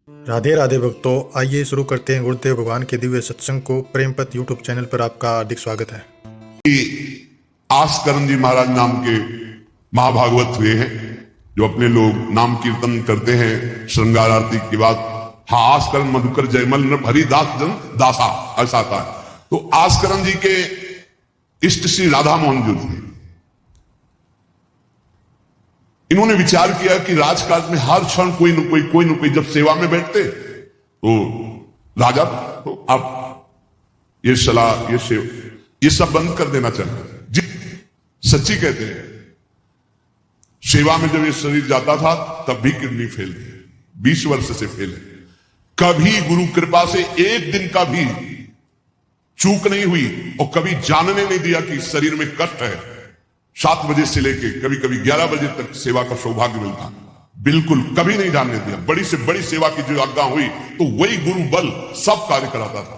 राधे राधे भक्तों, आइए शुरू करते हैं गुरुदेव भगवान के दिव्य सत्संग को। प्रेमपत यूट्यूब चैनल पर आपका हार्दिक स्वागत है। आस्करण जी महाराज नाम के महाभागवत हुए हैं, जो अपने लोग नाम कीर्तन करते हैं श्रृंगार आरती के बाद। हाँ, आस्करण मधुकर जयमल नृप हरिदास जन दासा, ऐसा आता है। तो आस्करण जी के इष्ट श्री राधा मोहन जी थे। इन्होंने विचार किया कि राजकाज में हर क्षण कोई न कोई जब सेवा में बैठते तो राजा तो आप ये सलाह ये सब बंद कर देना चाहिए जी। सच्ची कहते हैं, सेवा में जब ये शरीर जाता था तब भी किडनी फेल थी, 20 वर्ष से फेल है। कभी गुरु कृपा से एक दिन का भी चूक नहीं हुई और कभी जानने नहीं दिया कि शरीर में कष्ट है। 7 बजे से लेके कभी कभी 11 बजे तक सेवा का सौभाग्य मिलता, बिल्कुल कभी नहीं जानने दिया। बड़ी से बड़ी सेवा की जो आज्ञा हुई तो वही गुरु बल सब कार्य कराता था।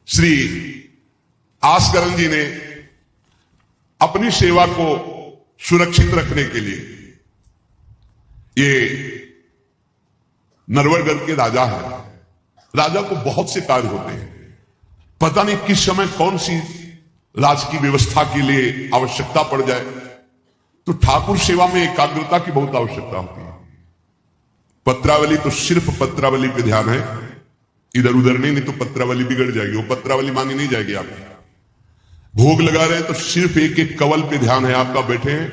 श्री आस्करण जी ने अपनी सेवा को सुरक्षित रखने के लिए, ये नरवरगढ़ के राजा है, राजा को बहुत से कार्य होते हैं। पता नहीं किस समय कौन सी राज की व्यवस्था के लिए आवश्यकता पड़ जाए, तो ठाकुर सेवा में एकाग्रता की बहुत आवश्यकता होती है। पत्रावली तो सिर्फ पत्रावली पे ध्यान है, इधर उधर नहीं तो पत्रावली बिगड़ जाएगी, वो पत्रावली मांगी नहीं जाएगी आपकी। भोग लगा रहे हैं तो सिर्फ एक एक कवल पे ध्यान है आपका। बैठे हैं,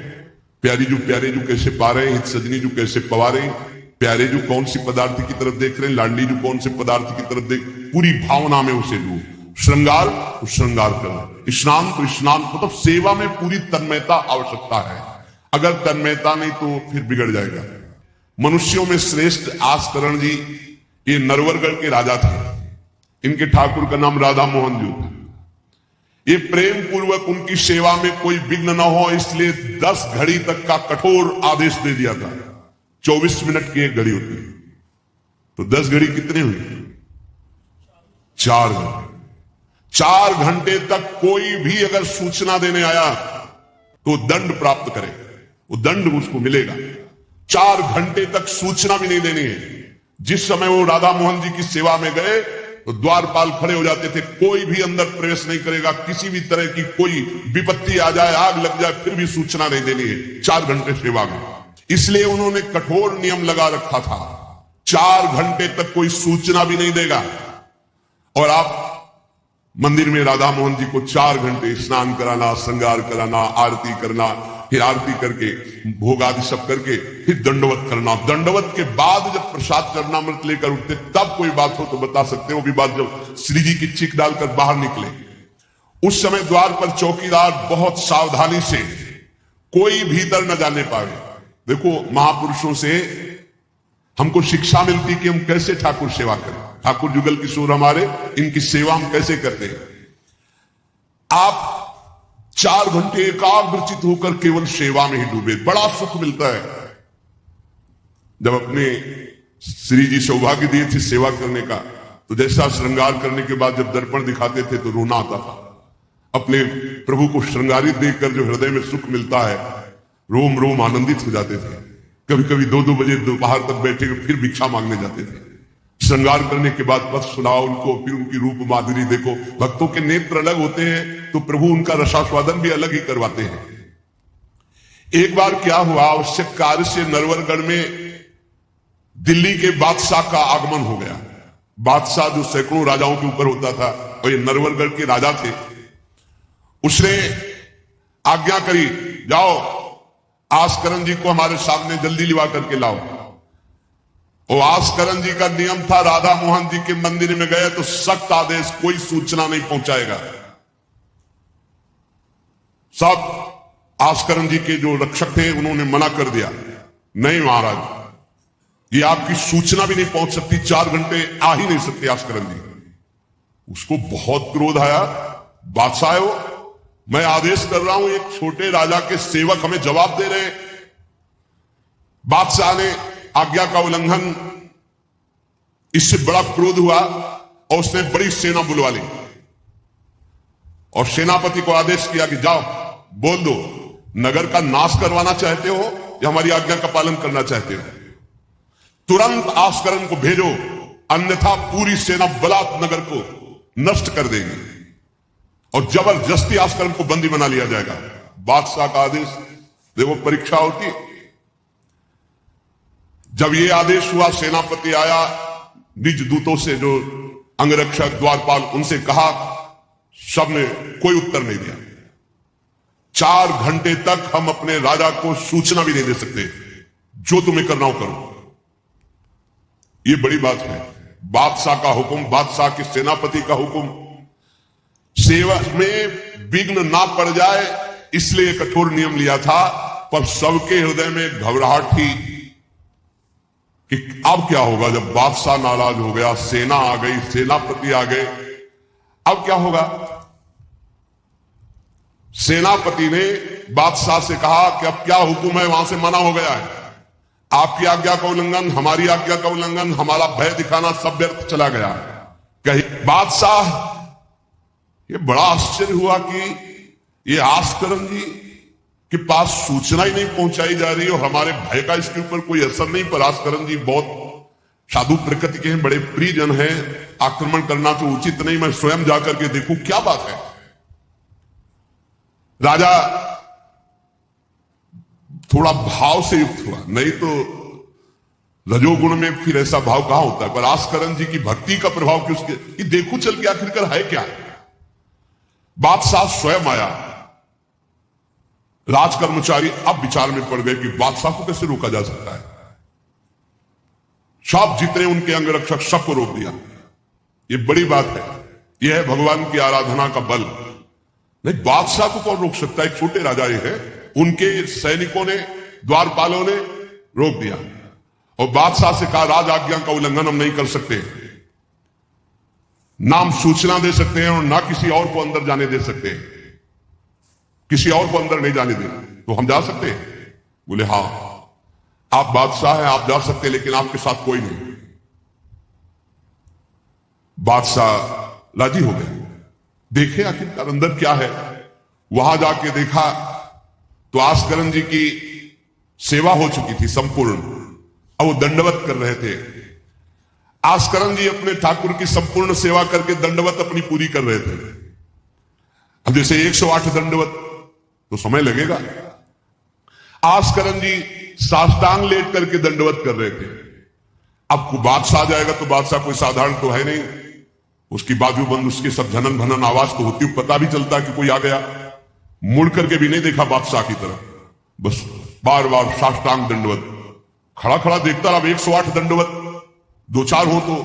प्यारे जो कैसे पा रहे हैं, हित सजनी जो कैसे पवा रहे हैं, प्यारे जो कौन सी पदार्थ की तरफ देख रहे हैं, लाडली जो कौन से पदार्थ की तरफ देख, पूरी भावना में उसे डूब। श्रृंगार तो श्रृंगार करना, स्नान तो स्नान, मतलब सेवा में पूरी तन्मयता आवश्यकता है। अगर तन्मयता नहीं तो फिर बिगड़ जाएगा। मनुष्यों में श्रेष्ठ आस्करण जी ये नरवरगढ़ के राजा थे। इनके ठाकुर का नाम राधा मोहन जी था। ये प्रेम पूर्वक उनकी सेवा में कोई विघ्न न हो, इसलिए 10 घड़ी तक का कठोर आदेश दे दिया था। 24 मिनट की एक घड़ी होती है, तो 10 घड़ी कितने हुई? 4 घंटे। 4 घंटे तक कोई भी अगर सूचना देने आया तो दंड प्राप्त करे, वो दंड उसको मिलेगा। 4 घंटे तक सूचना भी नहीं देनी है। जिस समय वो राधा मोहन जी की सेवा में गए तो द्वारपाल खड़े हो जाते थे, कोई भी अंदर प्रवेश नहीं करेगा। किसी भी तरह की कोई विपत्ति आ जाए, आग लग जाए, फिर भी सूचना नहीं देनी है 4 घंटे सेवा में। इसलिए उन्होंने कठोर नियम लगा रखा था, 4 घंटे तक कोई सूचना भी नहीं देगा। और आप मंदिर में राधा मोहन जी को 4 घंटे स्नान कराना, श्रृंगार कराना, आरती करना, फिर आरती करके भोग आदि सब करके फिर दंडवत करना। दंडवत के बाद जब प्रसाद करनामृत लेकर उठते तब कोई बात हो तो बता सकते हो। भी बात जब श्री जी की चीख डालकर बाहर निकले, उस समय द्वार पर चौकीदार बहुत सावधानी से कोई भीतर न जाने पाए। देखो, महापुरुषों से हमको शिक्षा मिलती कि हम कैसे ठाकुर सेवा करें। ठाकुर जुगल किशोर हमारे, इनकी सेवा हम कैसे करते हैं। आप 4 घंटे एकाग्रचित होकर केवल सेवा में ही डूबे, बड़ा सुख मिलता है। जब अपने श्री जी सौभाग्य दिए थे सेवा करने का, तो जैसा श्रृंगार करने के बाद जब दर्पण दिखाते थे तो रोना आता था। अपने प्रभु को श्रृंगारित देखकर जो हृदय में सुख मिलता है, रोम रोम आनंदित हो जाते थे। कभी कभी 2-2 बजे दोपहर तक बैठे फिर भिक्षा मांगने जाते थे। श्रृंगार करने के बाद पथ सुनाओ उनको, फिर उनकी रूप माधुरी देखो। भक्तों के नेत्र अलग होते हैं तो प्रभु उनका रसास्वादन भी अलग ही करवाते हैं। एक बार क्या हुआ, आवश्यक कार्य से नरवरगढ़ में दिल्ली के बादशाह का आगमन हो गया। बादशाह जो सैकड़ों राजाओं के ऊपर होता था, और ये नरवरगढ़ के राजा थे। उसने आज्ञा करी, जाओ आस्करण जी को हमारे सामने जल्दी लिवा करके लाओ। और आस्करण जी का नियम था, राधा मोहन जी के मंदिर में गए तो सख्त आदेश, कोई सूचना नहीं पहुंचाएगा। सब आस्करण जी के जो रक्षक थे उन्होंने मना कर दिया, नहीं महाराज, ये आपकी सूचना भी नहीं पहुंच सकती, 4 घंटे आ ही नहीं सकते आस्करण जी। उसको बहुत क्रोध आया, बादशाह हो, मैं आदेश कर रहा हूं, एक छोटे राजा के सेवक हमें जवाब दे रहे। बादशाह ने आज्ञा का उल्लंघन, इससे बड़ा क्रोध हुआ और उसने बड़ी सेना बुलवा ली और सेनापति को आदेश किया कि जाओ बोल दो, नगर का नाश करवाना चाहते हो या हमारी आज्ञा का पालन करना चाहते हो। तुरंत आस्करण को भेजो, अन्यथा पूरी सेना बलात् नगर को नष्ट कर देगी और जबरदस्ती आस्करण को बंदी बना लिया जाएगा। बादशाह का आदेश, देखो परीक्षा होती है। जब यह आदेश हुआ, सेनापति आया, निज दूतों से जो अंगरक्षक द्वारपाल, उनसे कहा, सबने कोई उत्तर नहीं दिया। 4 घंटे तक हम अपने राजा को सूचना भी नहीं दे सकते, जो तुम्हें करना हो करो। ये बड़ी बात है। बादशाह का हुक्म, बादशाह के सेनापति का हुक्म, सेवा में विघ्न ना पड़ जाए इसलिए कठोर नियम लिया था। पर सबके हृदय में घबराहट थी कि अब क्या होगा जब बादशाह नाराज हो गया, सेना आ गई, सेनापति आ गए, अब क्या होगा। सेनापति ने बादशाह से कहा कि अब क्या हुक्म है, वहां से मना हो गया है, आपकी आज्ञा का उल्लंघन, हमारी आज्ञा का उल्लंघन, हमारा भय दिखाना सब व्यर्थ चला गया। कहीं बादशाह, ये बड़ा आश्चर्य हुआ कि ये आस्करण जी के पास सूचना ही नहीं पहुंचाई जा रही और हमारे भय का इसके ऊपर कोई असर नहीं। पर आस्करण जी बहुत साधु प्रकृति के हैं, बड़े प्रियजन हैं, आक्रमण करना तो उचित नहीं, मैं स्वयं जाकर के देखूं क्या बात है। राजा थोड़ा भाव से युक्त हुआ, नहीं तो रजोगुण में फिर ऐसा भाव कहां होता है। पर आस्करण जी की भक्ति का प्रभाव कि उसके कि देखो चल के आखिरकार है क्या। बादशाह स्वयं आया। राजकर्मचारी अब विचार में पड़ गए कि बादशाह को कैसे रोका जा सकता है। सब जितने उनके अंगरक्षक सबको रोक दिया। ये बड़ी बात है, यह है भगवान की आराधना का बल। नहीं, बादशाह को कौन रोक सकता है, एक छोटे राजा ये है। उनके सैनिकों ने, द्वारपालों ने रोक दिया और बादशाह से कहा, राज आज्ञा का उल्लंघन हम नहीं कर सकते, नाम सूचना दे सकते हैं और ना किसी और को अंदर जाने दे सकते हैं, किसी और को अंदर नहीं जाने दे, तो हम जा सकते हैं। बोले हाँ, आप बादशाह हैं, आप जा सकते हैं, लेकिन आपके साथ कोई नहीं। बादशाह राजी हो गए, देखे आखिरकार अंदर क्या है। वहां जाके देखा तो आस्करण जी की सेवा हो चुकी थी संपूर्ण, अब वो दंडवत कर रहे थे। आस्करण जी अपने ठाकुर की संपूर्ण सेवा करके दंडवत अपनी पूरी कर रहे थे। अब जैसे 108 दंडवत तो समय लगेगा। आस्करण जी साष्टांग लेट करके दंडवत कर रहे थे। अब को बादशाह जाएगा तो बादशाह कोई साधारण तो है नहीं, उसकी बाजूबंद, उसकी सब झनन भनन आवाज तो होती, पता भी चलता कि कोई आ गया। मुड़ करके भी नहीं देखा बादशाह की तरफ, बस बार बार साष्टांग दंडवत, खड़ा खड़ा देखता रहा। 108 दंडवत, 2-4 हो तो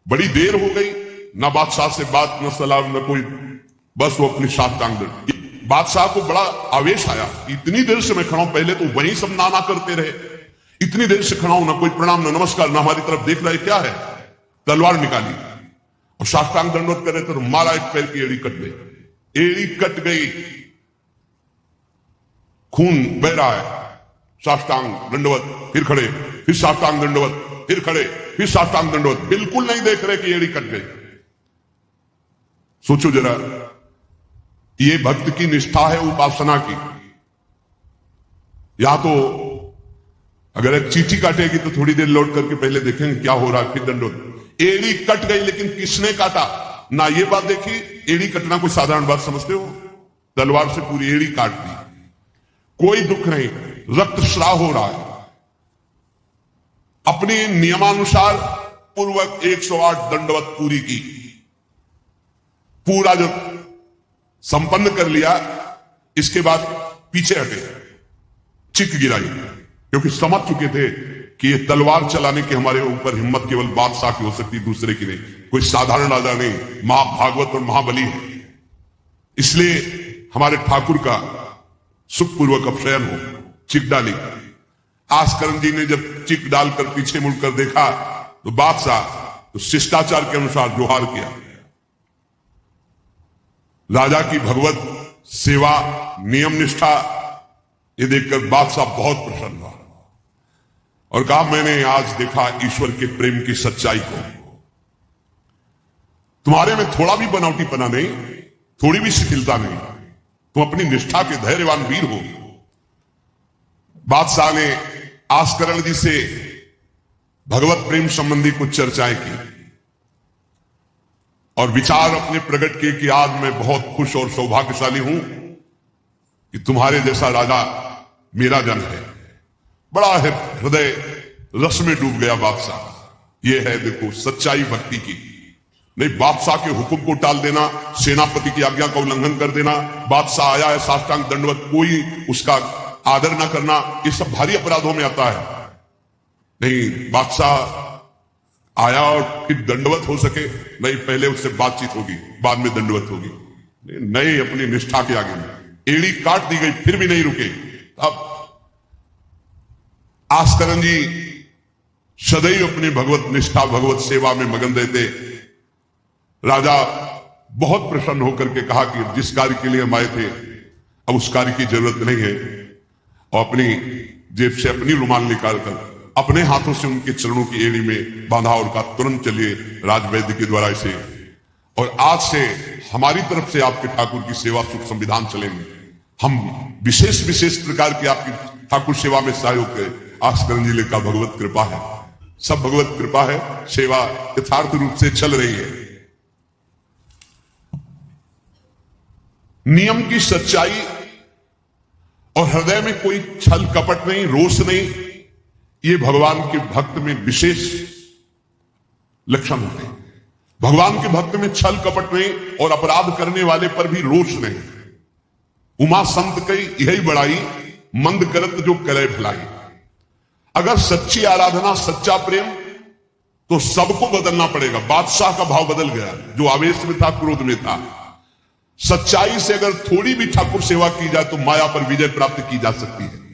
बड़ी देर हो गई, ना बादशाह से बात, न सलाम, न कोई, बस वो अपनी साष्टांग दंड। बादशाह को बड़ा आवेश आया, इतनी देर से मैं खड़ा हूं, पहले तो वही सब नाना करते रहे, इतनी देर से खड़ा हूं, ना कोई प्रणाम, न नमस्कार, ना हमारी तरफ देख रहे, क्या है। तलवार निकाली और साष्टांग दंडवत कर रहे थे तो मारा, एक पैर की एड़ी कट गई। एड़ी कट गई, खून बह रहा है। साष्टांग दंडवत, फिर खड़े, फिर साष्टांग दंडवत, फिर खड़े, फिर साष्टांग दंडवत, बिल्कुल नहीं देख रहे कि एड़ी कट गई। सोचो जरा, ये भक्त की निष्ठा है उपासना की। या तो अगर एक चींटी काटेगी तो थोड़ी देर लौट करके पहले देखेंगे क्या हो रहा है, फिर दंडवत। एड़ी कट गई, लेकिन किसने काटा, ना ये बात देखी। एड़ी कटना कोई साधारण बात समझते हो, तलवार से पूरी एड़ी काट दी, कोई दुख नहीं, रक्तस्राव हो रहा है। अपने नियमानुसार पूर्वक 108 दंडवत पूरी की, पूरा जब संपन्न कर लिया, इसके बाद पीछे हटे, चिक गिराई, क्योंकि समझ चुके थे कि ये तलवार चलाने की हमारे ऊपर हिम्मत केवल बादशाह की हो सकती, दूसरे की नहीं। कोई साधारण राजा नहीं, महाभागवत और महाबली है। इसलिए हमारे ठाकुर का सुखपूर्वक अपशयन हो। चिक डाली। आस्करण जी ने जब चिक डालकर पीछे मुड़कर देखा तो बादशाह तो शिष्टाचार के अनुसार जोहार किया। राजा की भगवत सेवा, नियम निष्ठा, ये देखकर बादशाह बहुत प्रसन्न हुआ और कहा, मैंने आज देखा ईश्वर के प्रेम की सच्चाई को। तुम्हारे में थोड़ा भी बनावटीपना नहीं, थोड़ी भी शिथिलता नहीं, तुम अपनी निष्ठा के धैर्यवान वीर हो। बादशाह ने आस्करण जी से भगवत प्रेम संबंधी कुछ चर्चाएं की और विचार अपने प्रकट किए कि आज मैं बहुत खुश और सौभाग्यशाली हूं कि तुम्हारे जैसा राजा मेरा जन है। बड़ा हृदय रस में डूब गया बादशाह। ये है देखो सच्चाई भक्ति की। नहीं बादशाह के हुक्म को टाल देना, सेनापति की आज्ञा का उल्लंघन कर देना, बादशाह आया है साष्टांग दंडवत, कोई उसका आदर ना करना, ये सब भारी अपराधों में आता है। नहीं बादशाह आया और फिर दंडवत हो सके, नहीं पहले उससे बातचीत होगी, बाद में दंडवत होगी। नहीं अपनी निष्ठा के आगे में एड़ी काट दी गई, फिर भी नहीं रुके। अब आस्करन जी सदैव अपनी भगवत निष्ठा भगवत सेवा में मगन रहते। राजा बहुत प्रसन्न होकर के कहा कि जिस कार्य के लिए हम आए थे अब उस कार्य की जरूरत नहीं है, और अपनी जेब से अपनी रुमाल निकालकर अपने हाथों से उनके चरणों की एड़ी में बांधा और कहा तुरंत चलिए राजवैद्य के द्वारा इसे, और आज से हमारी तरफ से आपके ठाकुर की सेवा सुख संविधान चलेंगे। हम विशेष विशेष प्रकार की आपकी ठाकुर सेवा में सहयोग करें। आस्करन जी का भगवत कृपा है, सब भगवत कृपा है, सेवा यथार्थ रूप से चल रही है। नियम की सच्चाई और हृदय में कोई छल कपट नहीं, रोष नहीं, ये भगवान के भक्त में विशेष लक्षण होते हैं। भगवान के भक्त में छल कपट नहीं और अपराध करने वाले पर भी रोष नहीं। उमा संत कई यही बड़ाई, मंद करत जो करे भलाई। अगर सच्ची आराधना सच्चा प्रेम तो सबको बदलना पड़ेगा। बादशाह का भाव बदल गया, जो आवेश में था क्रोध में था। सच्चाई से अगर थोड़ी भी ठाकुर सेवा की जाए तो माया पर विजय प्राप्त की जा सकती है।